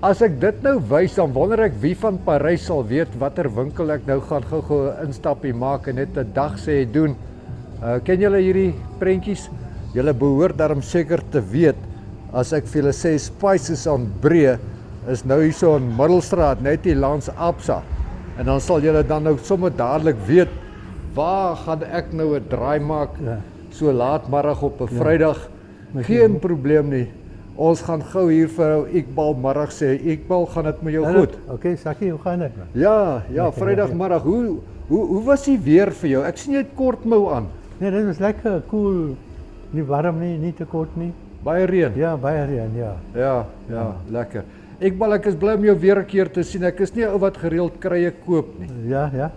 As ek dit nou wys, dan wonder ek wie van Parys sal weet watter winkel ek nou gaan gou-gou 'n instappie maak en net 'n dag sê doen. Ken julle hierdie prentjies? Julle behoort daarom seker te weet as ek vir julle sê Spices on Bree is nou hierso in Middelstraat net hier langs Absa. En dan sal julle dan nou sommer dadelik weet waar gaan ek nou 'n draai maak so laatmiddag op 'n Vrydag. Geen probleem nie. Ons gaan gou hier vir ou Iqbal middag sê. Iqbal, gaan dit met jou goed? Okay, Sakkie, hoe gaan dit? Ja, Vrydagmiddag. Hoe was die weer vir jou? Ek sien jy het kortmou aan. Nee, dit was lekker cool. Nie warm nie, nie te kort nie. Baie reën. Ja, baie reën, ja. Ja, lekker. Iqbal, ek is bly om jou weer 'n keer te sien. Ek is nie 'n ou wat gereeld krye koop nie. Ja.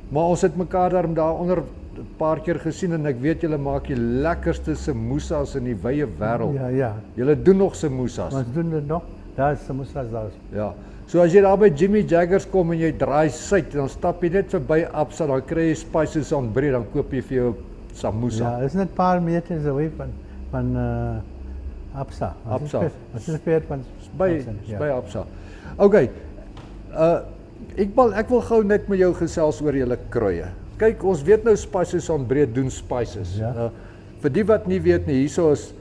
Maar ons het mekaar daaronder 'n paar keer gesien en ek weet julle maak die lekkerste samosas in die wye wêreld. Ja. Julle doen nog samosas. Ons doen dit nog. Daar is samosas daar. Ja. So as jy daar by Jimmy Jaggers kom en jy draai suid, dan stap jy net verby Absa, dan kry jy Spices on Bree, dan koop jy vir jou samosa. Ja, is net 'n paar meters away van Absa. Absa. Dit is ver van by Absa. Okay. Iqbal, ek wil gou net met jou gesels oor julle kruie. Kyk, ons weet nou Spices on Bree doen spices. Ja. Vir die wat nie weet nie, hierso is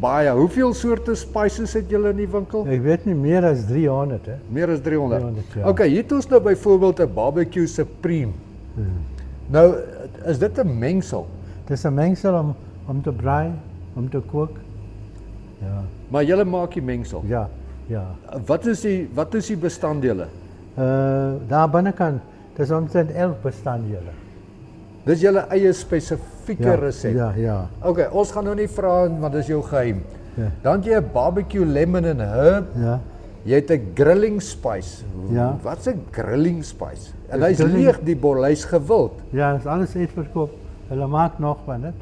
baie. Hoeveel soorte spices het julle in die winkel? Ek weet nie, meer as 300, hè. Meer as 300. 300, ja. Okay, hier het ons nou byvoorbeeld 'n barbecue supreme. Nou, is dit 'n mengsel? Dis 'n mengsel om te braai, om te kook. Ja. Maar julle maak die mengsel. Ja. Wat is die bestanddele? Daar binnekant, dis omtrent 11 bestanddele. Dis julle eie spesifieke resep. Ja. Okay, ons gaan nou nie vra want dis jou geheim. Ja. Dan het jy 'n barbecue lemon and herb. Ja. Jy het 'n grilling spice. Ja. Wat's 'n grilling spice? En hy's leeg, die bolhuis gewild. Ja, dis alles uitverkoop. Hulle maak nog van dit.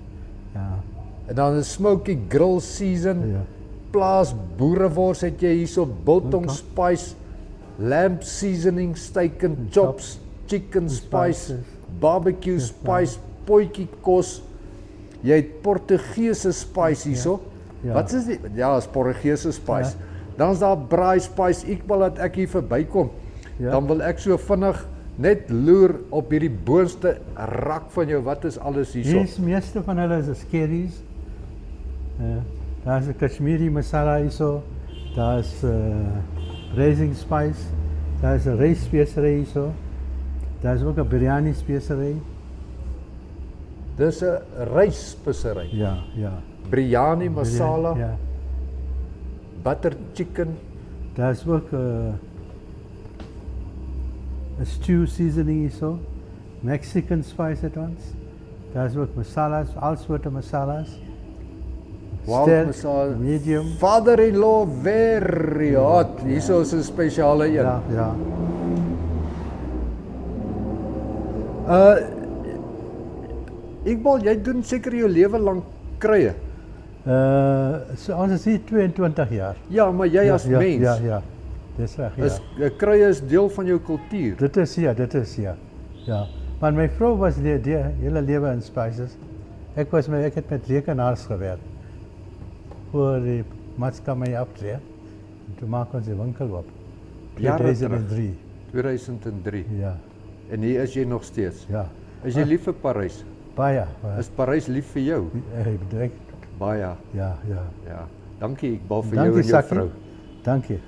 Ja. En dan 'n smoky grill season. Ja. Plaas boerewors het jy hierso, biltong spice, lamb seasoning, steak and chops, chicken spice, barbecue spice, potjie kos. Jy het Portugese spice hierso. Ja. Wat is die? Ja, is Portugese spice. Dan's daar braai spice. Iqbal dat ek hier verbykom. Ja. Dan wil ek so vinnig net loer op hierdie boonste rak van jou. Wat is alles hierso? Die meeste van hulle is curries. Daar's 'n Kashmiri masala hierso. Daar's braising spice. Daar's 'n ryspesery hierso. Daar's ook 'n biryani spesery. Dis 'n rysspesery. Ja. Biryani masala, Ja. butter chicken. Daar's ook 'n stew seasoning hierso. Mexican spice het ons. Daar's ook masalas, al soorte masalas. Wild Sterk, masala. medium. Father-in-law very hot. Hierso is 'n spesiale een. Ja. Iqbal, jy doen seker jou lewe lank krye. So ons is hier 22 jaar. Ja, maar jy as mens. Ja. Dis reg, ja. Is krye is deel van jou kultuur. Dit is ja. Maar my vrou was die hele lewe in spices. Ek het met rekenaars gewerk voor die maatskappy aftree. En toe maak ons die winkel op. Jare 2003. 2003. Ja. En hier is jy nog steeds. Ja. Is jy lief vir Parys? Baie. Is Parys lief vir jou? Ek bedruk. Baie. Ja. Ja. Dankie Iqbal vir Dankie, jou en jou Sakkie. vrou. Dankie.